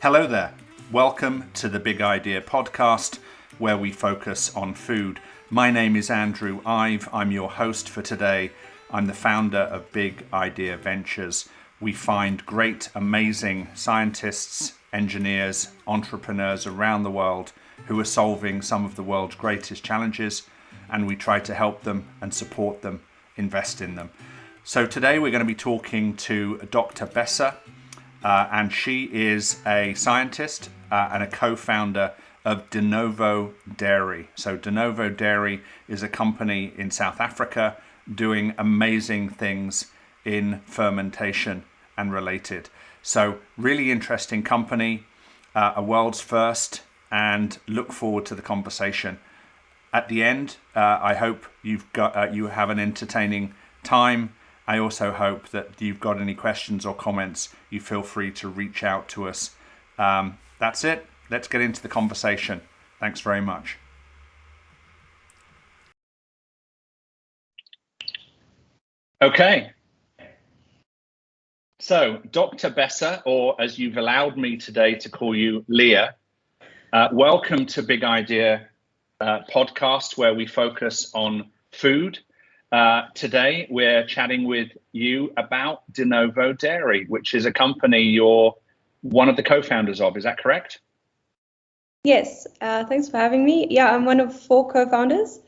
Hello there. Welcome to the Big Idea podcast, where we focus on food. My name is Andrew Ive. I'm your host for today. I'm the founder of Big Idea Ventures. We find great, amazing scientists, engineers, entrepreneurs around the world who are solving some of the world's greatest challenges, and we try to help them and support them, invest in them. So today we're going to be talking to Dr. Besser, and she is a scientist and a co-founder of Novo Dairy. So Novo Dairy is a company in South Africa doing amazing things in fermentation and related. So really interesting company, a world's first, and look forward to the conversation. At the end, I hope you have an entertaining time. I also hope that you've got any questions or comments, you feel free to reach out to us. That's it. Let's get into the conversation. Thanks very much. Okay. So, Dr. Besser, or as you've allowed me today to call you, Leah, welcome to Big Idea podcast, where we focus on food. Today, we're chatting with you about Novo Dairy, which is a company you're one of the co-founders of. Is that correct? Yes. Thanks for having me. Yeah, I'm one of 4 co-founders.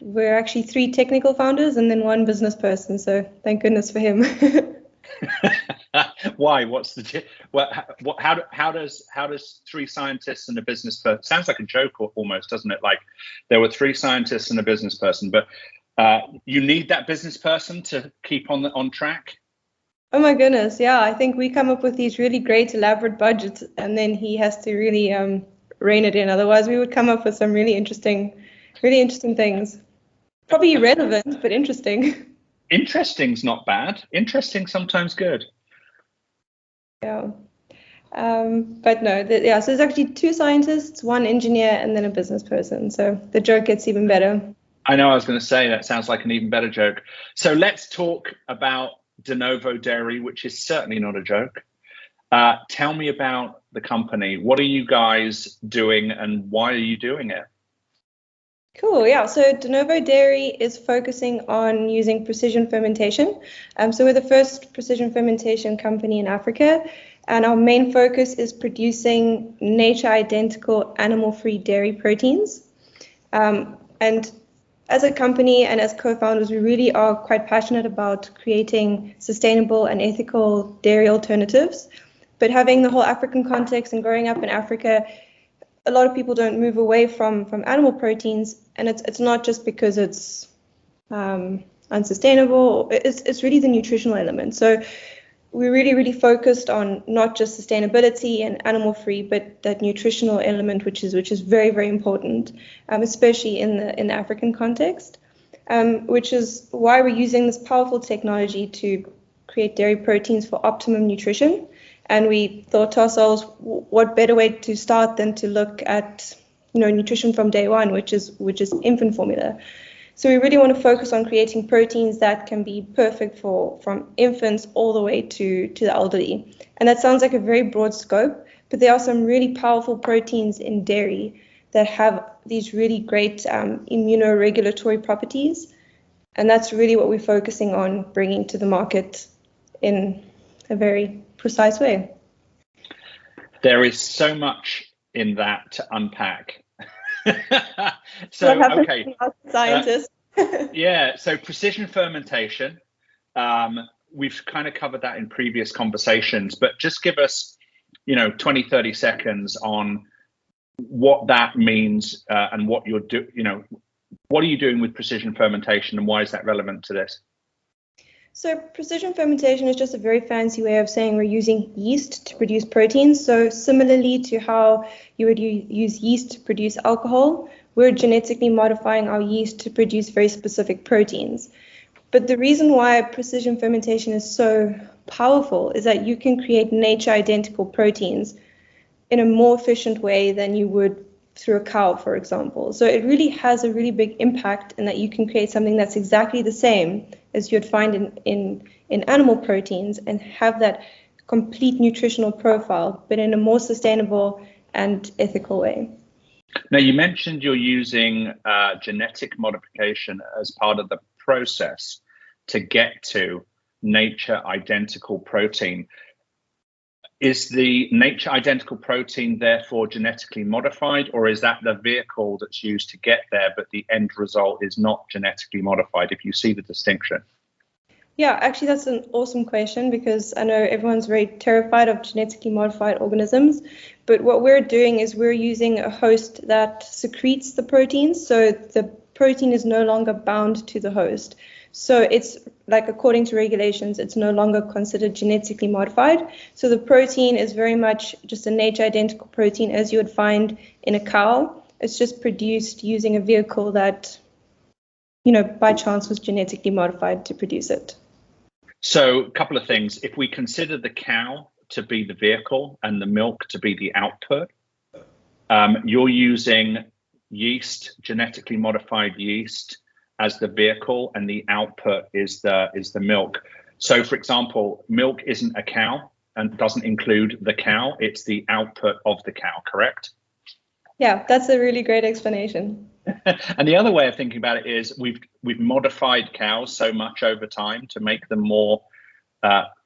We're actually 3 technical founders and then 1 business person. So thank goodness for him. Why? What's the how does 3 scientists and a business person? Sounds like a joke almost, doesn't it? Like there were 3 scientists and a business person, but you need that business person to keep on track. Oh my goodness, yeah. I think we come up with these really great elaborate budgets, and then he has to really rein it in. Otherwise, we would come up with some really interesting things. Probably irrelevant, but interesting. Interesting's not bad. Interesting, sometimes good. Yeah. But no, so there's actually 2 scientists, 1 engineer, and then a business person. So the joke gets even better. I know, I was going to say that sounds like an even better joke. So let's talk about Novo Dairy, which is certainly not a joke. Tell me about the company. What are you guys doing and why are you doing it? Cool, yeah. So Novo Dairy is focusing on using precision fermentation. So we're the first precision fermentation company in Africa, and our main focus is producing nature-identical animal-free dairy proteins. And as a company and as co-founders, we really are quite passionate about creating sustainable and ethical dairy alternatives. But having the whole African context and growing up in Africa, a lot of people don't move away from animal proteins, and it's not just because it's unsustainable. It's really the nutritional element. So we're really focused on not just sustainability and animal free, but that nutritional element, which is very, very important, especially in the African context, which is why we're using this powerful technology to create dairy proteins for optimum nutrition. And we thought to ourselves, what better way to start than to look at nutrition from day one, which is infant formula. So we really want to focus on creating proteins that can be perfect from infants all the way to the elderly. And that sounds like a very broad scope, but there are some really powerful proteins in dairy that have these really great immunoregulatory properties. And that's really what we're focusing on bringing to the market in a very precise way. There is so much in that to unpack. So, okay. Scientists. Yeah, so precision fermentation, we've kind of covered that in previous conversations, but just give us, 20, 30 seconds on what that means and what what are you doing with precision fermentation and why is that relevant to this? So precision fermentation is just a very fancy way of saying we're using yeast to produce proteins. So similarly to how you would use yeast to produce alcohol, we're genetically modifying our yeast to produce very specific proteins. But the reason why precision fermentation is so powerful is that you can create nature-identical proteins in a more efficient way than you would through a cow, for example. So it really has a really big impact in that you can create something that's exactly the same as you'd find in animal proteins and have that complete nutritional profile, but in a more sustainable and ethical way. Now, you mentioned you're using genetic modification as part of the process to get to nature identical protein. Is the nature identical protein therefore genetically modified, or is that the vehicle that's used to get there, but the end result is not genetically modified, if you see the distinction? Yeah, actually, that's an awesome question, because I know everyone's very terrified of genetically modified organisms. But what we're doing is we're using a host that secretes the proteins, so the protein is no longer bound to the host. So it's like, according to regulations, it's no longer considered genetically modified. So the protein is very much just a nature identical protein as you would find in a cow. It's just produced using a vehicle that, by chance was genetically modified to produce it. So a couple of things. If we consider the cow to be the vehicle and the milk to be the output, you're using yeast, genetically modified yeast, as the vehicle, and the output is the milk. So, for example, milk isn't a cow and doesn't include the cow. It's the output of the cow, correct? Yeah, that's a really great explanation. And the other way of thinking about it is we've modified cows so much over time to make them more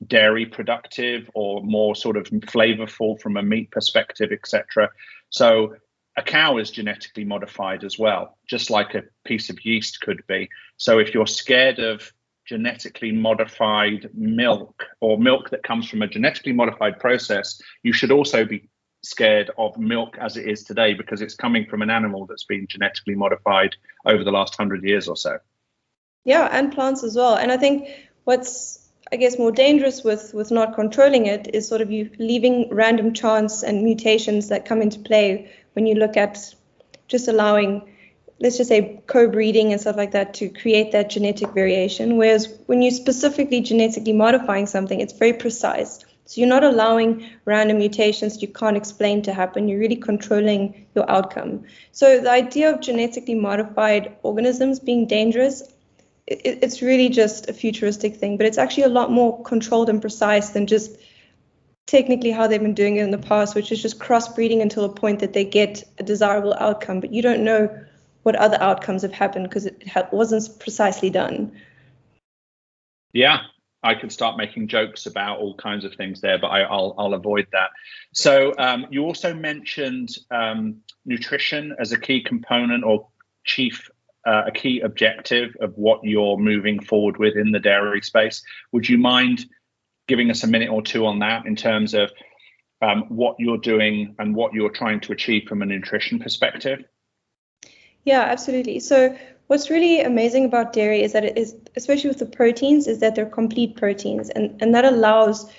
dairy productive or more sort of flavorful from a meat perspective, etc. So a cow is genetically modified as well, just like a piece of yeast could be. So if you're scared of genetically modified milk, or milk that comes from a genetically modified process, you should also be scared of milk as it is today, because it's coming from an animal that's been genetically modified over the last 100 years or so. Yeah, and plants as well. And I think what's, I guess, more dangerous with not controlling it is sort of you leaving random chance and mutations that come into play when you look at just allowing, let's just say, co-breeding and stuff like that to create that genetic variation. Whereas when you're specifically genetically modifying something, it's very precise. So you're not allowing random mutations you can't explain to happen. You're really controlling your outcome. So the idea of genetically modified organisms being dangerous, it's really just a futuristic thing, but it's actually a lot more controlled and precise than just technically how they've been doing it in the past, which is just crossbreeding until a point that they get a desirable outcome, but you don't know what other outcomes have happened because it wasn't precisely done. Yeah, I could start making jokes about all kinds of things there, but I'll avoid that. So you also mentioned nutrition as a key component or a key objective of what you're moving forward with in the dairy space. Would you mind giving us a minute or two on that in terms of what you're doing and what you're trying to achieve from a nutrition perspective? Yeah, absolutely. So what's really amazing about dairy is that it is, especially with the proteins, is that they're complete proteins, and that allows,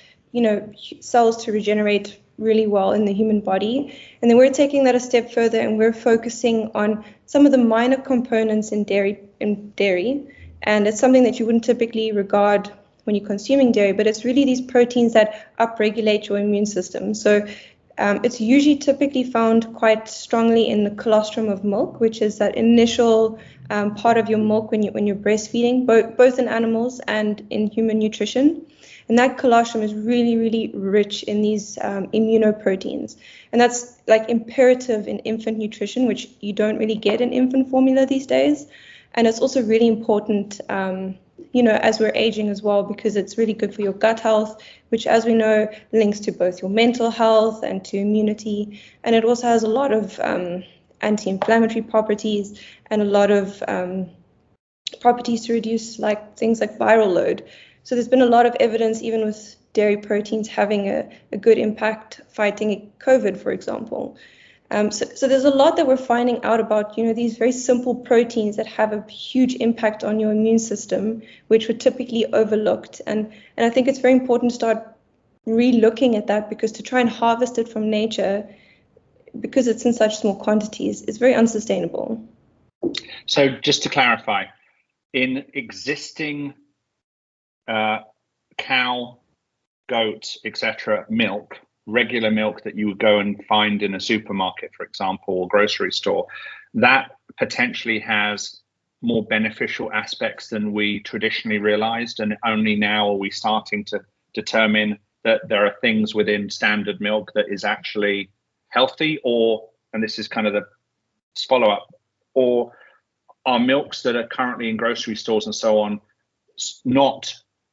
cells to regenerate really well in the human body. And then we're taking that a step further, and we're focusing on some of the minor components in dairy. And it's something that you wouldn't typically regard when you're consuming dairy, but it's really these proteins that upregulate your immune system. So it's usually typically found quite strongly in the colostrum of milk, which is that initial part of your milk when you're breastfeeding, both in animals and in human nutrition. And that colostrum is really, really rich in these immunoproteins. And that's like imperative in infant nutrition, which you don't really get in infant formula these days. And it's also really important, as we're aging as well, because it's really good for your gut health, which, as we know, links to both your mental health and to immunity. And it also has a lot of anti-inflammatory properties and a lot of properties to reduce things like viral load. So there's been a lot of evidence, even with dairy proteins, having a good impact fighting COVID, for example. So there's a lot that we're finding out about, these very simple proteins that have a huge impact on your immune system, which were typically overlooked. And I think it's very important to start re-looking at that, because to try and harvest it from nature, because it's in such small quantities, is very unsustainable. So just to clarify, in existing cow, goat, etc. milk, regular milk that you would go and find in a supermarket, for example, or grocery store, that potentially has more beneficial aspects than we traditionally realized, and only now are we starting to determine that there are things within standard milk that is actually healthy, or, and this is kind of the follow-up, or are milks that are currently in grocery stores and so on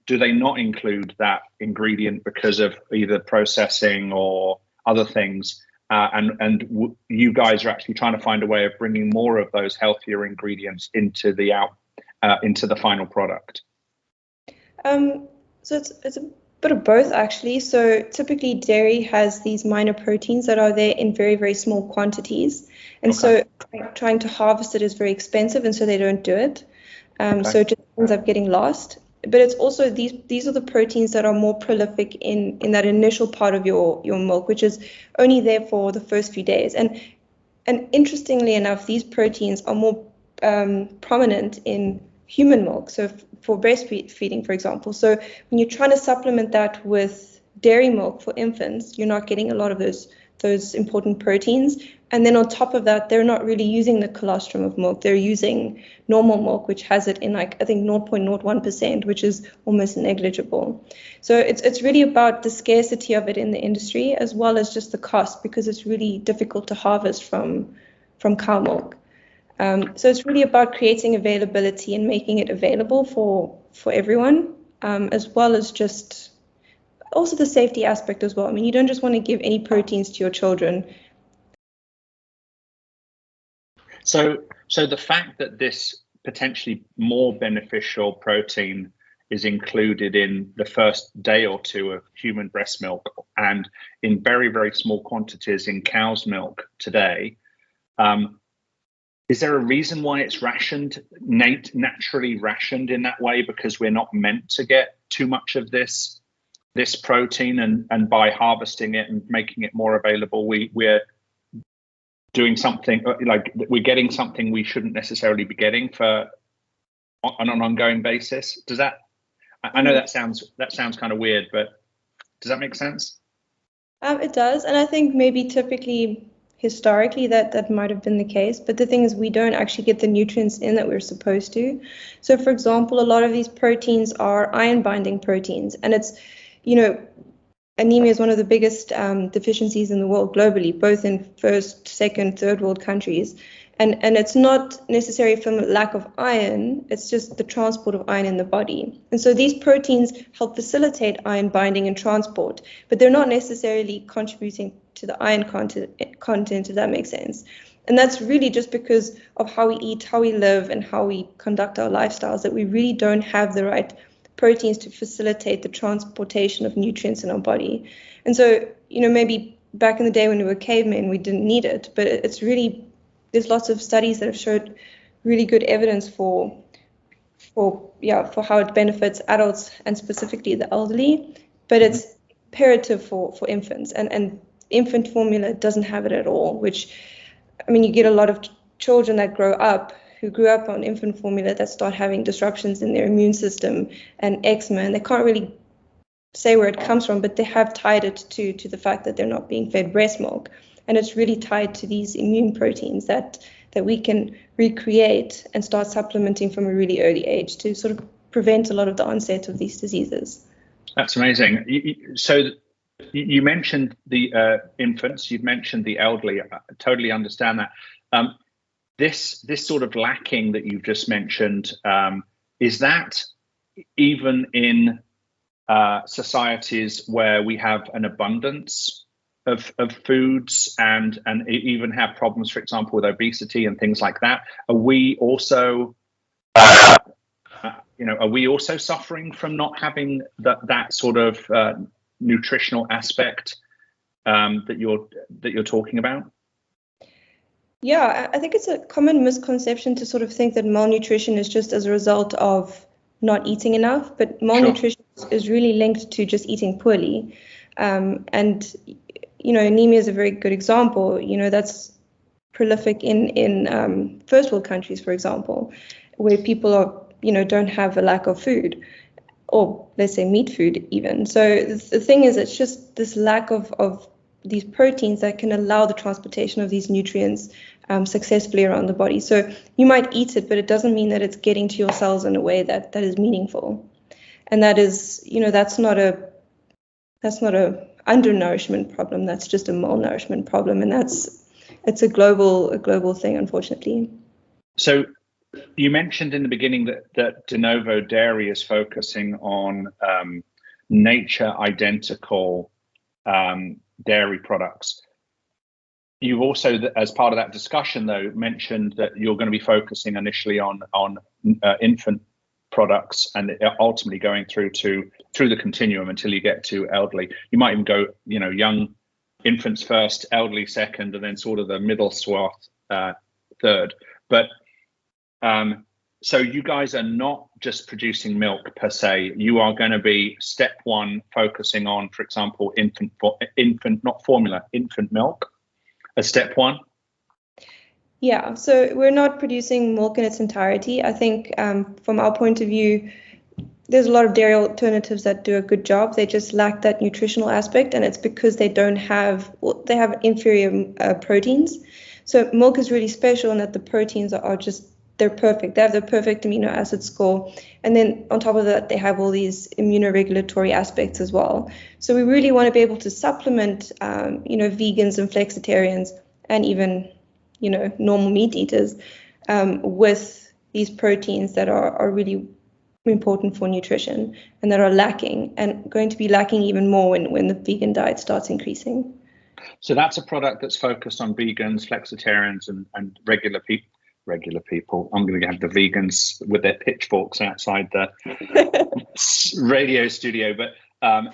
do they not include that ingredient because of either processing or other things? You guys are actually trying to find a way of bringing more of those healthier ingredients into the final product. So it's a bit of both, actually. So typically dairy has these minor proteins that are there in very, very small quantities. And so trying to harvest it is very expensive, and so they don't do it. So it just ends up getting lost. But it's also these are the proteins that are more prolific in that initial part of your milk, which is only there for the first few days. And interestingly enough, these proteins are more prominent in human milk, so for breastfeeding, for example. So when you're trying to supplement that with dairy milk for infants, you're not getting a lot of those important proteins. And then on top of that, they're not really using the colostrum of milk. They're using normal milk, which has it in, like, I think 0.01%, which is almost negligible. So it's really about the scarcity of it in the industry, as well as just the cost, because it's really difficult to harvest from cow milk. So it's really about creating availability and making it available for everyone, as well as just also the safety aspect as well. I mean, you don't just want to give any proteins to your children. So the fact that this potentially more beneficial protein is included in the first day or two of human breast milk and in very, very small quantities in cow's milk today, is there a reason why it's rationed, naturally rationed in that way? Because we're not meant to get too much of this protein, and by harvesting it and making it more available, we're doing something, like we're getting something we shouldn't necessarily be getting on an ongoing basis. Does that? I know that sounds kind of weird, but does that make sense? It does, and I think maybe typically, historically, that might have been the case. But the thing is, we don't actually get the nutrients in that we're supposed to. So, for example, a lot of these proteins are iron-binding proteins, and it's, anemia is one of the biggest deficiencies in the world globally, both in first, second, third world countries. And it's not necessarily from a lack of iron, it's just the transport of iron in the body. And so these proteins help facilitate iron binding and transport, but they're not necessarily contributing to the iron content, if that makes sense. And that's really just because of how we eat, how we live, and how we conduct our lifestyles, that we really don't have the right proteins to facilitate the transportation of nutrients in our body. And so, maybe back in the day when we were cavemen, we didn't need it, but it's really, there's lots of studies that have showed really good evidence for how it benefits adults and specifically the elderly, but it's imperative for infants, and infant formula doesn't have it at all, which, I mean, you get a lot of children that who grew up on infant formula that start having disruptions in their immune system and eczema, and they can't really say where it comes from, but they have tied it to the fact that they're not being fed breast milk. And it's really tied to these immune proteins that we can recreate and start supplementing from a really early age to sort of prevent a lot of the onset of these diseases. That's amazing. So you mentioned the infants, you've mentioned the elderly. I totally understand that. This sort of lacking that you've just mentioned, is that even in societies where we have an abundance of foods and even have problems, for example, with obesity and things like that? Are we also suffering from not having that sort of nutritional aspect that you're talking about? Yeah, I think it's a common misconception to sort of think that malnutrition is just as a result of not eating enough, but malnutrition is really linked to just eating poorly. And anemia is a very good example. That's prolific in first world countries, for example, where people are, don't have a lack of food, or let's say meat food even. So the thing is, it's just this lack of these proteins that can allow the transportation of these nutrients successfully around the body. So you might eat it, but it doesn't mean that it's getting to your cells in a way that is meaningful. And that is, that's not that's not a undernourishment problem. That's just a malnourishment problem, and it's a global thing, unfortunately. So you mentioned in the beginning that Novo Dairy is focusing on nature identical dairy products. You've also, as part of that discussion, though, mentioned that you're going to be focusing initially on infant products and ultimately going through the continuum until you get to elderly. You might even go, young infants first, elderly second, and then sort of the middle swath third. But so you guys are not just producing milk per se. You are going to be step one focusing on, for example, infant milk as step one. Yeah, so we're not producing milk in its entirety. I think from our point of view, there's a lot of dairy alternatives that do a good job. They just lack that nutritional aspect, and it's because they have inferior proteins. So milk is really special in that the proteins they're perfect. They have the perfect amino acid score. And then on top of that, they have all these immunoregulatory aspects as well. So we really want to be able to supplement, vegans and flexitarians and even, normal meat eaters with these proteins that are really important for nutrition and that are lacking and going to be lacking even more when the vegan diet starts increasing. So that's a product that's focused on vegans, flexitarians, and regular people. I'm going to have the vegans with their pitchforks outside the radio studio. But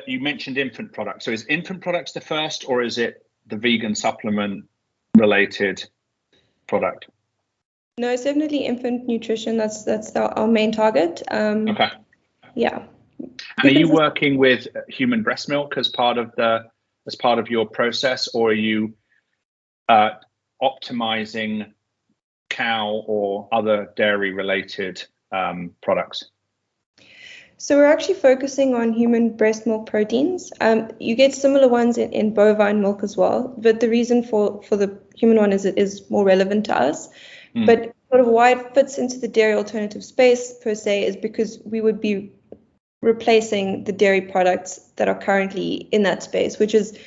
you mentioned infant products. So is infant products the first, or is it the vegan supplement related product? No, it's definitely infant nutrition. That's our main target. Okay. Yeah. And are you working with human breast milk as part of your process, or are you optimizing cow or other dairy related products? So we're actually focusing on human breast milk proteins. You get similar ones in bovine milk as well, but the reason for the human one is it is more relevant to us. But sort of why it fits into the dairy alternative space per se is because we would be replacing the dairy products that are currently in that space, which is,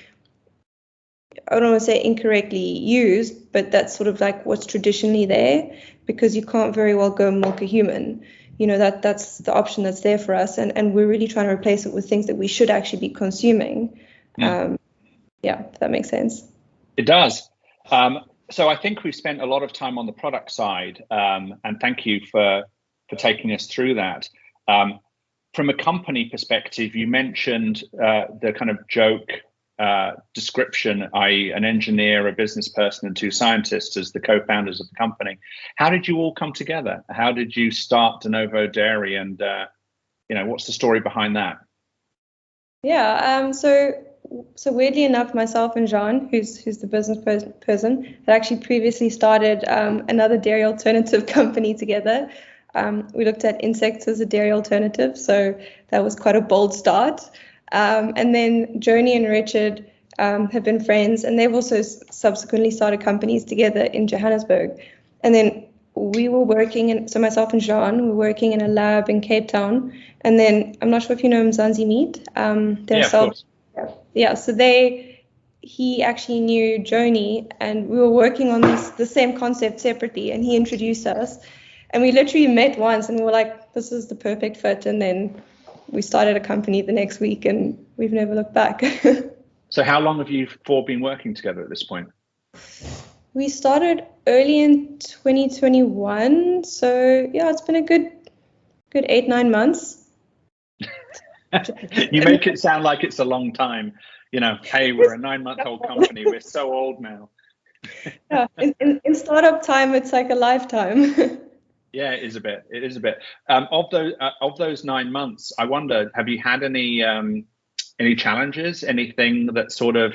I don't want to say incorrectly used, but that's sort of like what's traditionally there, because you can't very well go milk a human. That's the option that's there for us, and we're really trying to replace it with things that we should actually be consuming. If that makes sense. It does. So I think we've spent a lot of time on the product side, and thank you for taking us through that. From a company perspective, you mentioned the kind of joke description, i.e. an engineer, a business person, and two scientists as the co-founders of the company. How did you all come together? How did you start Novo Dairy, and what's the story behind that? Yeah, so weirdly enough, myself and Jean, who's the business person, had actually previously started another dairy alternative company together. We looked at insects as a dairy alternative, so that was quite a bold start. And then Joni and Richard have been friends, and they've also subsequently started companies together in Johannesburg. And then we were working, so myself and Jean were working in a lab in Cape Town. And then I'm not sure if you know Mzansi Meat. Yeah, of course. Yeah, so he actually knew Joni, and we were working on the same concept separately, and he introduced us. And we literally met once, and we were like, this is the perfect fit. And then we started a company the next week, and we've never looked back. So how long have you four been working together at this point? We started early in 2021. So yeah, it's been a good 8-9 months. You make it sound like it's a long time. Hey, we're a 9-month-old company. We're so old now. Yeah, in startup time, it's like a lifetime. Yeah, it is a bit. Of those 9 months, I wonder, have you had any challenges? Anything that sort of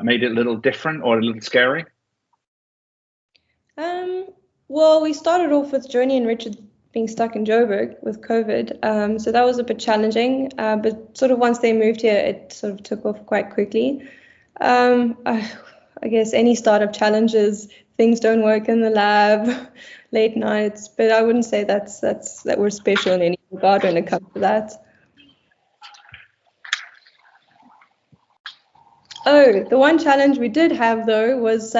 made it a little different or a little scary? Well, we started off with Joni and Richard being stuck in Joburg with COVID, so that was a bit challenging. But sort of once they moved here, it sort of took off quite quickly. I guess any startup challenges, things don't work in the lab, late nights, but I wouldn't say that we're special in any regard when it comes to that. Oh, the one challenge we did have though was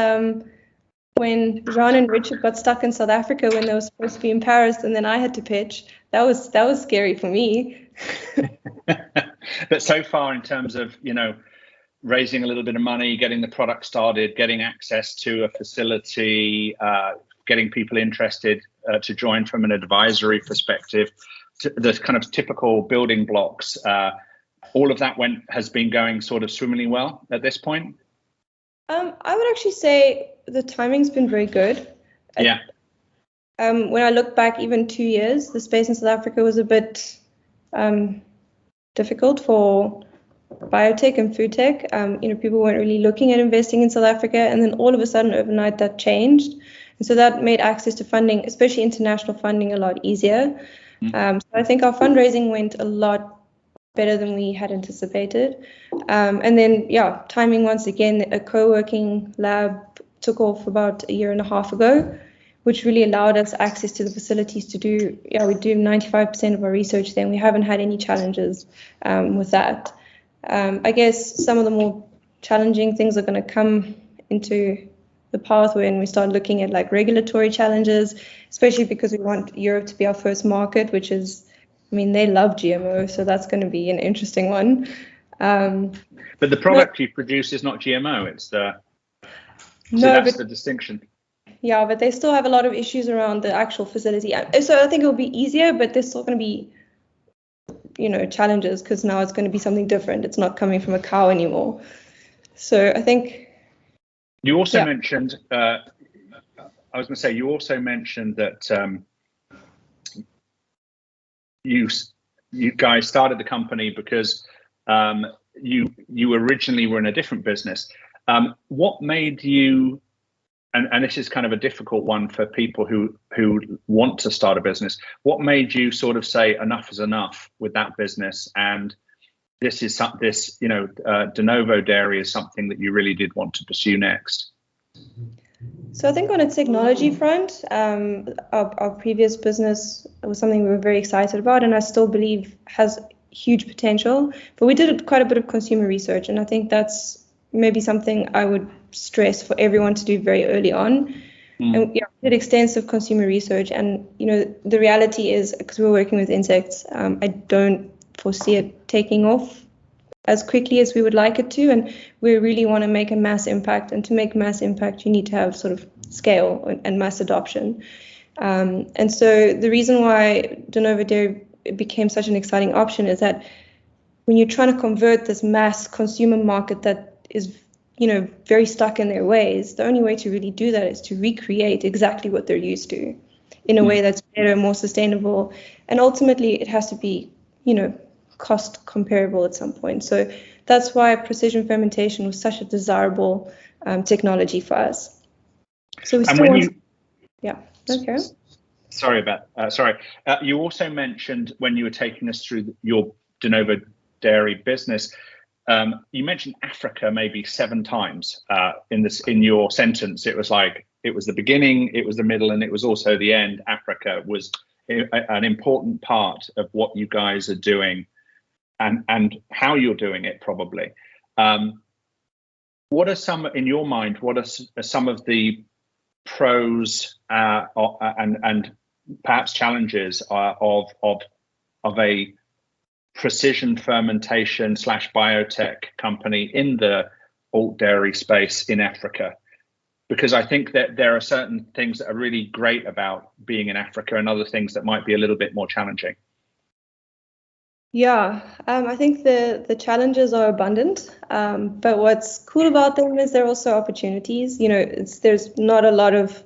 when Jean and Richard got stuck in South Africa when they were supposed to be in Paris, and then I had to pitch. That was scary for me. But so far, in terms of, raising a little bit of money, getting the product started, getting access to a facility, getting people interested to join from an advisory perspective, the kind of typical building blocks, all of that has been going sort of swimmingly well at this point? I would actually say the timing's been very good. Yeah. When I look back even 2 years, the space in South Africa was a bit difficult for biotech and food tech. People weren't really looking at investing in South Africa, and then all of a sudden overnight that changed. And so that made access to funding, especially international funding, a lot easier. So I think our fundraising went a lot better than we had anticipated. And then, timing once again, a co-working lab took off about 1.5 years ago, which really allowed us access to the facilities to do, we do 95% of our research there, and we haven't had any challenges with that. I guess some of the more challenging things are going to come into the path when we start looking at like regulatory challenges, especially because we want Europe to be our first market, which is, they love GMO, so that's going to be an interesting one. But the product you produce is not GMO, it's that's the distinction. Yeah, but they still have a lot of issues around the actual facility. So I think it'll be easier, but there's still going to be, challenges because now it's going to be something different. It's not coming from a cow anymore. So I think. You also mentioned, you also mentioned that you guys started the company because you originally were in a different business. What made you, and this is kind of a difficult one for people who want to start a business, what made you sort of say enough is enough with that business, and De Novo Dairy is something that you really did want to pursue next? So I think on a technology front, our previous business was something we were very excited about, and I still believe has huge potential. But we did quite a bit of consumer research, and I think that's maybe something I would stress for everyone to do very early on. And we did extensive consumer research, and the reality is, because we're working with insects, I don't foresee it taking off as quickly as we would like it to, and we really want to make a mass impact. And to make mass impact, you need to have sort of scale and mass adoption. And so the reason why De Novo Dairy became such an exciting option is that when you're trying to convert this mass consumer market that is, very stuck in their ways, the only way to really do that is to recreate exactly what they're used to in a way that's better, more sustainable, and ultimately it has to be, cost comparable at some point. So that's why precision fermentation was such a desirable technology for us. So we still okay. Sorry. You also mentioned when you were taking us through your De Novo Dairy business, you mentioned Africa maybe 7 times in your sentence. It was like it was the beginning, it was the middle, and it was also the end. Africa was an important part of what you guys are doing. And how you're doing it, probably. What are some, in your mind, what are some of the pros and perhaps challenges of a precision fermentation / biotech company in the alt dairy space in Africa? Because I think that there are certain things that are really great about being in Africa and other things that might be a little bit more challenging. Yeah, I think the challenges are abundant, but what's cool about them is there are also opportunities. There's not a lot of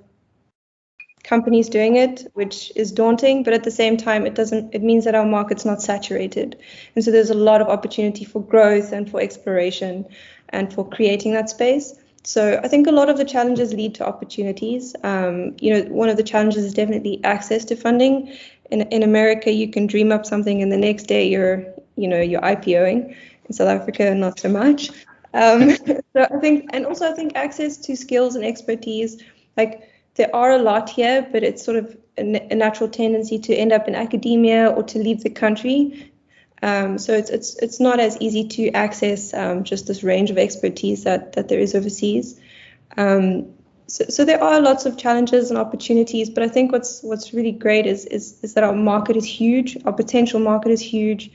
companies doing it, which is daunting, but at the same time, it means that our market's not saturated. And so there's a lot of opportunity for growth and for exploration and for creating that space. So I think a lot of the challenges lead to opportunities. One of the challenges is definitely access to funding. In America, you can dream up something and the next day you're IPOing. In South Africa, not so much. So I think access to skills and expertise, like there are a lot here, but it's sort of a natural tendency to end up in academia or to leave the country. So it's not as easy to access just this range of expertise that there is overseas. So there are lots of challenges and opportunities, but I think what's really great is that our market is huge, our potential market is huge,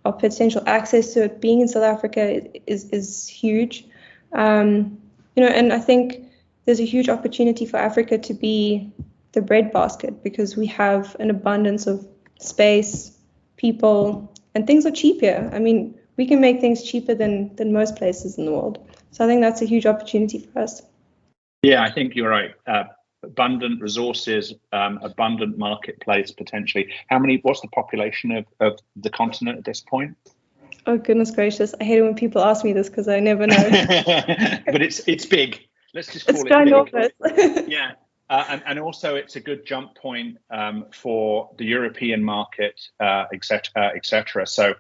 our potential access to it being in South Africa is huge. And I think there's a huge opportunity for Africa to be the breadbasket because we have an abundance of space, people, and things are cheap here. I mean, we can make things cheaper than most places in the world. So I think that's a huge opportunity for us. Yeah, I think you're right. Abundant resources, abundant marketplace potentially. What's the population of the continent at this point? Oh, goodness gracious. I hate it when people ask me this because I never know. But it's big. Let's just call it big. Yeah. And also it's a good jump point for the European market, et cetera. So,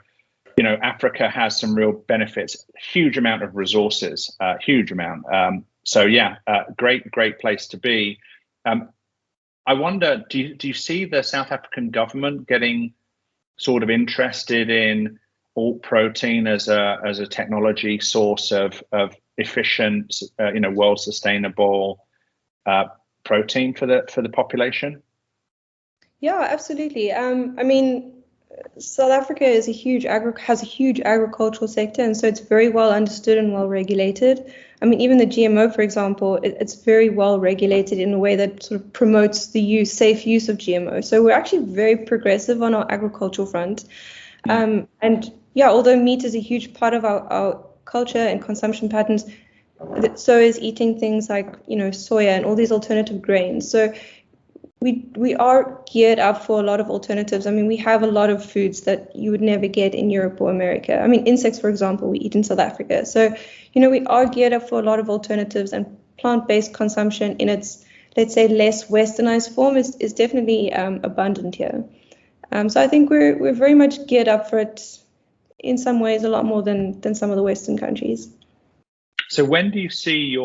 Africa has some real benefits, huge amount of resources, huge amount. So yeah, great place to be. I wonder, do you see the South African government getting sort of interested in alt protein as a technology source of efficient, world sustainable protein for the population? Yeah, absolutely. I mean, South Africa has a huge agricultural sector, and so it's very well understood and well regulated. I mean, even the GMO, for example, it's very well regulated in a way that sort of promotes the safe use of GMO. So we're actually very progressive on our agricultural front. And yeah, although meat is a huge part of our culture and consumption patterns, so is eating things like, soya and all these alternative grains. So we are geared up for a lot of alternatives. I mean, we have a lot of foods that you would never get in Europe or America. I mean, insects, for example, we eat in South Africa. So, we are geared up for a lot of alternatives, and plant-based consumption in its, let's say, less westernized form is definitely abundant here. So I think we're very much geared up for it in some ways, a lot more than some of the Western countries. So when do you see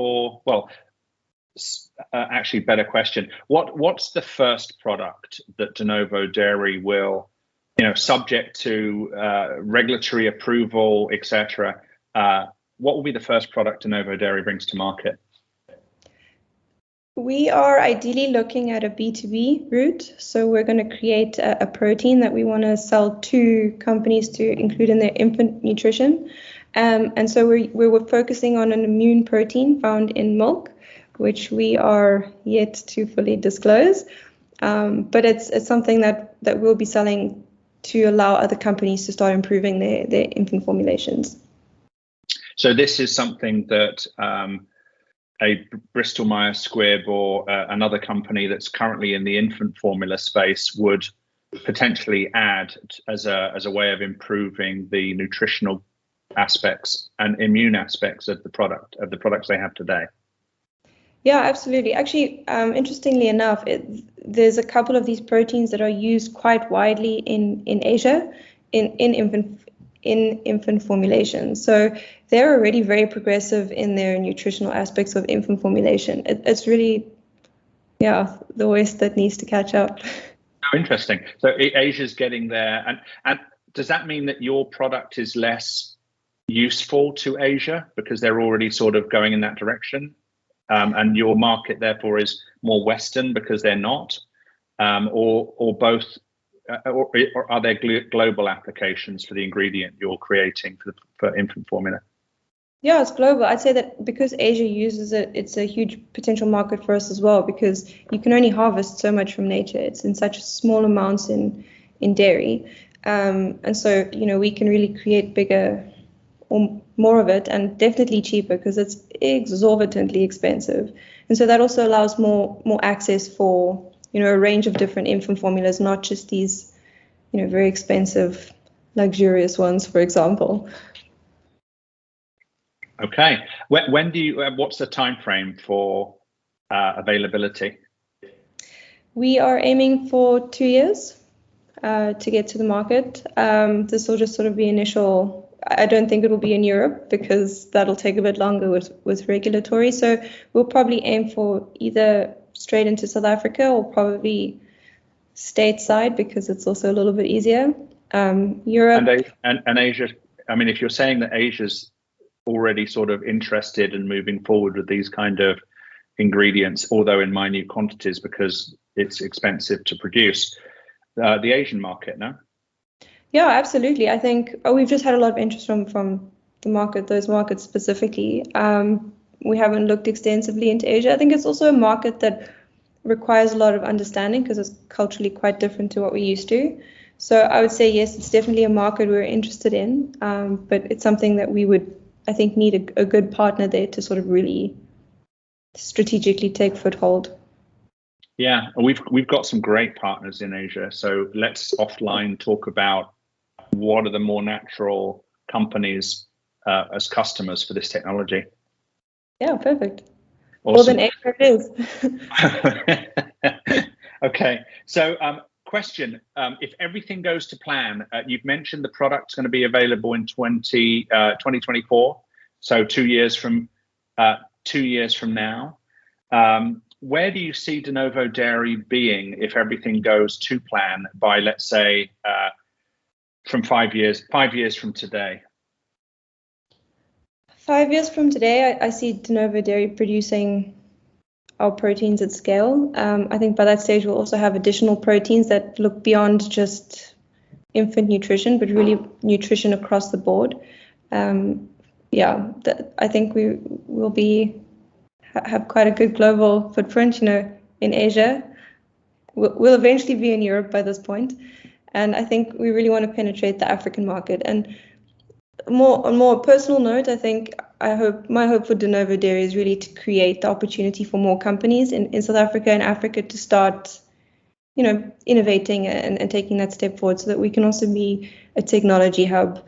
actually, better question. What's the first product that De Novo Dairy will, subject to regulatory approval, etc.? What will be the first product De Novo Dairy brings to market? We are ideally looking at a B2B route. So we're going to create a protein that we want to sell to companies to include in their infant nutrition. And so we're focusing on an immune protein found in milk, which we are yet to fully disclose. But it's something that we'll be selling to allow other companies to start improving their infant formulations. So this is something that a Bristol Myers Squibb or another company that's currently in the infant formula space would potentially add as a way of improving the nutritional aspects and immune aspects of the products they have today. Yeah, absolutely. Actually, interestingly enough, there's a couple of these proteins that are used quite widely in Asia in infant formulation. So they're already very progressive in their nutritional aspects of infant formulation. It's really, the West that needs to catch up. Oh, interesting. So Asia's getting there, and does that mean that your product is less useful to Asia because they're already sort of going in that direction? And your market, therefore, is more Western because they're not, or both, or are there global applications for the ingredient you're creating for infant formula? Yeah, it's global. I'd say that because Asia uses it, it's a huge potential market for us as well because you can only harvest so much from nature. It's in such small amounts in dairy, and so we can really create bigger or more of it, and definitely cheaper because it's exorbitantly expensive. And so that also allows more access for a range of different infant formulas, not just these very expensive luxurious ones, for example. Okay, when do you what's the time frame for availability? We are aiming for 2 years to get to the market. This will just sort of be initial. I don't think it will be in Europe because that'll take a bit longer with regulatory. So we'll probably aim for either straight into South Africa or probably stateside because it's also a little bit easier. Europe. And Asia. I mean, if you're saying that Asia's already sort of interested and moving forward with these kind of ingredients, although in minute quantities because it's expensive to produce, the Asian market, no? Yeah, absolutely. I think we've just had a lot of interest from the market, those markets specifically. We haven't looked extensively into Asia. I think it's also a market that requires a lot of understanding because it's culturally quite different to what we're used to. So I would say yes, it's definitely a market we're interested in, but it's something that we would, I think, need a good partner there to sort of really strategically take foothold. Yeah, and we've got some great partners in Asia. So let's offline talk about what are the more natural companies as customers for this technology. Yeah, perfect. Awesome. Well, then Asia it is. Okay, so question, if everything goes to plan, you've mentioned the product's going to be available in 2024, so 2 years from now. Where do you see de Novo Dairy being if everything goes to plan by, let's say, from 5 years from today? 5 years from today, I see de Novo Dairy producing our proteins at scale. I think by that stage we'll also have additional proteins that look beyond just infant nutrition, but really nutrition across the board. I think we will have quite a good global footprint, in Asia. We'll eventually be in Europe by this point. And I think we really want to penetrate the African market. And on a more personal note, I think my hope for de Novo Dairy is really to create the opportunity for more companies in South Africa and Africa to start, innovating and taking that step forward so that we can also be a technology hub.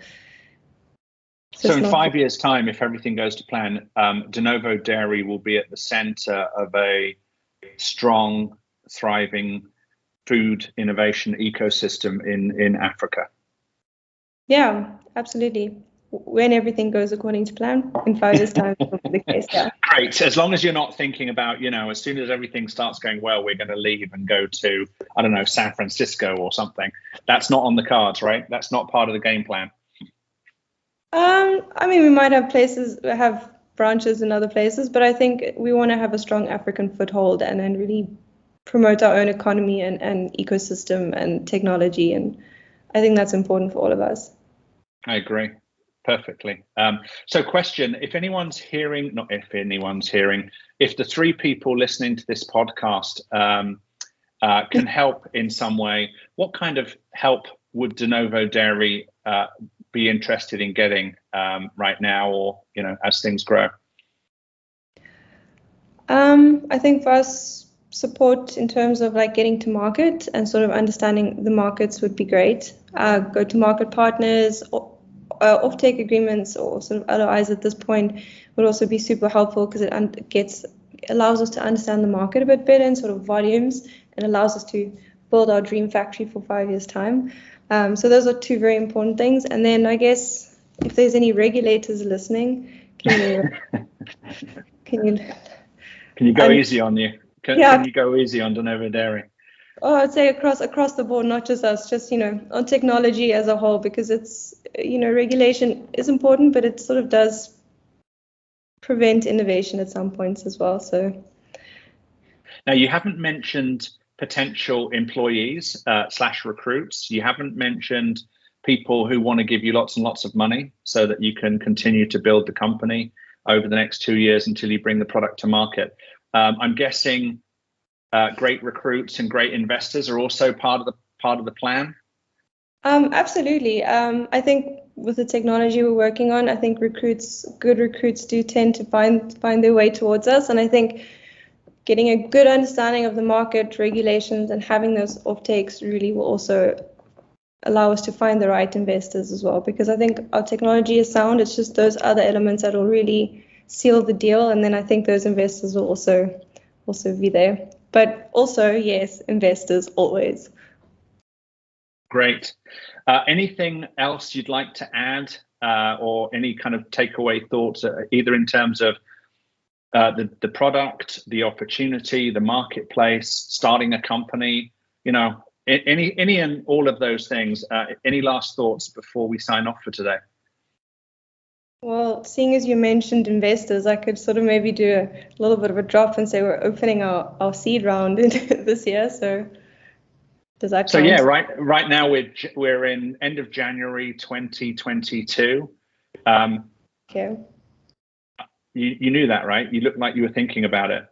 So in 5 years' time, if everything goes to plan, de Novo Dairy will be at the center of a strong, thriving food innovation ecosystem in Africa. Yeah, absolutely. When everything goes according to plan, in 5 years' time, will be the case. Yeah. Great. As long as you're not thinking about, as soon as everything starts going well, we're going to leave and go to, I don't know, San Francisco or something. That's not on the cards, right? That's not part of the game plan. I mean, we might have branches in other places, but I think we want to have a strong African foothold and then really promote our own economy and ecosystem and technology. And I think that's important for all of us. I agree perfectly. So question, if the 3 people listening to this podcast can help in some way, what kind of help would de Novo Dairy be interested in getting right now or, as things grow? I think for us, support in terms of getting to market and sort of understanding the markets would be great. Go to market partners, offtake agreements or sort of LOIs at this point would also be super helpful because it allows us to understand the market a bit better and sort of volumes and allows us to build our dream factory for 5 years' time. So those are 2 very important things. And then I guess if there's any regulators listening, can you go easy on you? Can you go easy on de Novo Dairy? Oh, I'd say across the board, not just us, just, on technology as a whole, because it's, regulation is important, but it sort of does prevent innovation at some points as well. So now you haven't mentioned potential employees / recruits. You haven't mentioned people who want to give you lots and lots of money so that you can continue to build the company over the next 2 years until you bring the product to market. I'm guessing great recruits and great investors are also part of the plan. Absolutely. I think with the technology we're working on, I think good recruits do tend to find their way towards us, and I think getting a good understanding of the market regulations and having those offtakes really will also allow us to find the right investors as well, because I think our technology is sound. It's just those other elements that will really seal the deal, and then I think those investors will also be there. But also, yes, investors always. Great. Anything else you'd like to add, or any kind of takeaway thoughts, either in terms of the product, the opportunity, the marketplace, starting a company? Any and all of those things. Any last thoughts before we sign off for today? Well, seeing as you mentioned investors, I could sort of maybe do a little bit of a drop and say we're opening our seed round this year. So does that So count? yeah, right now we're in end of January 2022. Okay. You knew that, right? You looked like you were thinking about it.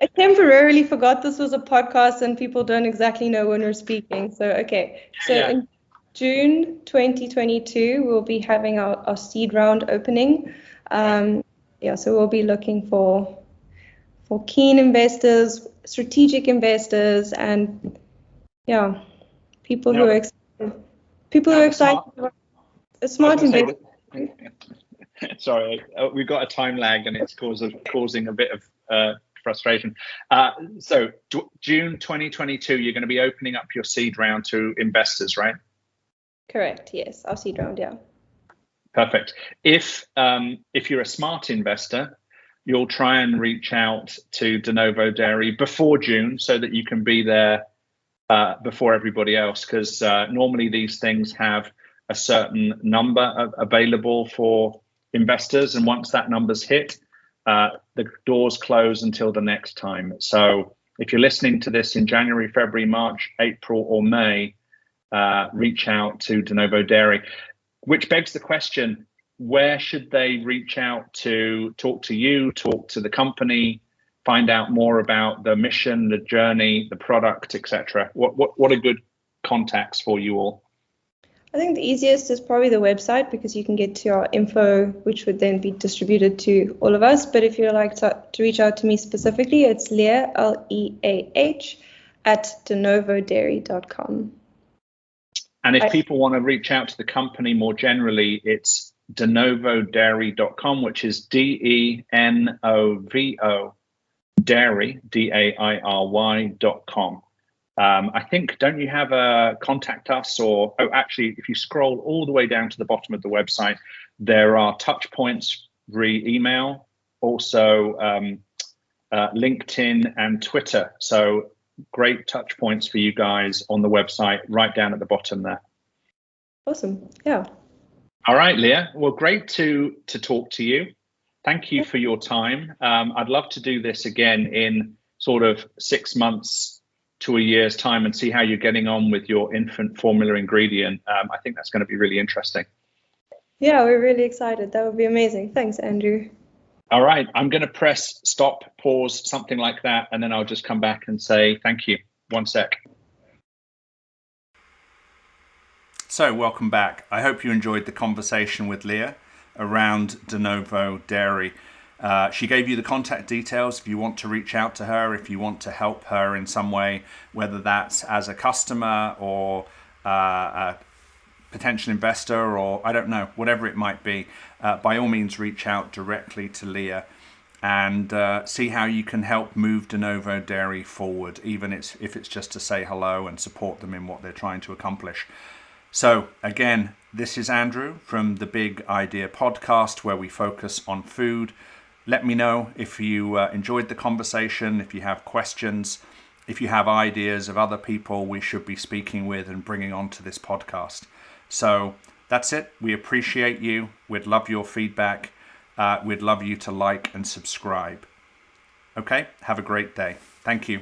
I temporarily forgot this was a podcast and people don't exactly know when we're speaking. So, okay. So Yeah. in June 2022, we'll be having our seed round opening. So we'll be looking for keen investors, strategic investors, and people who are excited. People who are excited about a smart investment. Sorry, we've got a time lag and it's causing a bit of frustration. So June 2022, you're going to be opening up your seed round to investors, right? Correct. Yes, our seed round. Yeah. Perfect. If you're a smart investor, you'll try and reach out to De Novo Dairy before June so that you can be there before everybody else, because normally these things have a certain number available for investors, and once that number's hit, the doors close until the next time. So if you're listening to this in January, February, March, April, or May, reach out to De Novo Dairy, which begs the question, where should they reach out to talk to you, talk to the company, find out more about the mission, the journey, the product, etc.? What are good contacts for you all? I think the easiest is probably the website, because you can get to our info, which would then be distributed to all of us. But if you'd like to reach out to me specifically, it's Leah, Leah, at denovodairy.com. And if people want to reach out to the company more generally, it's denovodairy.com, which is DENOVO dairy, DAIRY.com. I think, don't you have a contact us, or actually, if you scroll all the way down to the bottom of the website, there are touch points re email, also LinkedIn and Twitter. So great touch points for you guys on the website, right down at the bottom there. Awesome. Yeah. All right, Leah. Well, great to talk to you. Thank you for your time. I'd love to do this again in sort of 6 months to a year's time and see how you're getting on with your infant formula ingredient. I think that's going to be really interesting. Yeah, we're really excited. That would be amazing. Thanks, Andrew. All right, I'm going to press stop, pause, something like that, and then I'll just come back and say thank you. 1 sec. So welcome back. I hope you enjoyed the conversation with Leah around De Novo Dairy. She gave you the contact details if you want to reach out to her, if you want to help her in some way, whether that's as a customer or a potential investor, or I don't know, whatever it might be. By all means, reach out directly to Leah and see how you can help move De Novo Dairy forward, even if it's just to say hello and support them in what they're trying to accomplish. So again, this is Andrew from the Big Idea Podcast, where we focus on food. Let me know if you enjoyed the conversation, if you have questions, if you have ideas of other people we should be speaking with and bringing onto this podcast. So that's it. We appreciate you. We'd love your feedback. We'd love you to like and subscribe. Okay, have a great day. Thank you.